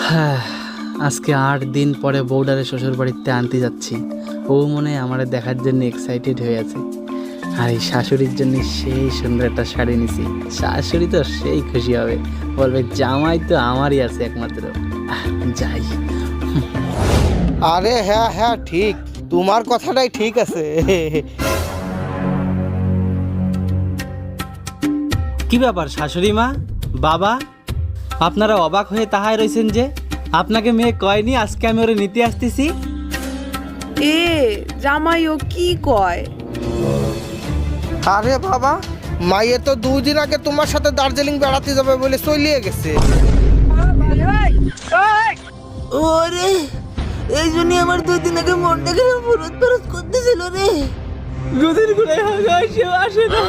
হ্যাঁ, আজকে 8 দিন পরে বউডারে শ্বশুর বাড়িতে আনতে যাচ্ছি। ও মনে হয় আমার দেখার জন্য এক্সাইটেড হয়ে আছে। আর এই শাশুড়ির জন্য সেই সুন্দর একটা শাড়ি নিছি। শাশুড়ি তো সেই খুশি হবে, বলবে জামাই তো আমারই আছে একমাত্র। যাই। আরে হ্যাঁ হ্যাঁ ঠিক, তোমার কথাটাই ঠিক আছে। কি ব্যাপার শাশুড়ি মা, বাবা, আপনারা অবাক হয়ে তাহাই রয়েছেন যে? আপনাকে মেয়ে কয়নি আজকে আমি ওরে নিতে আসতেছি? এ জামাই ও কি কয়? আরে বাবা, মাইয়ে তো 2 দিন আগে তোমার সাথে দার্জিলিং বেড়াতে যাবে বলে চলিয়ে গেছে। ওরে, এই জন্য আমার 2 দিন আগে মনটা কেন ফুরত ফুরত করতেছিল রে। দুদিন ঘুরে আসে না।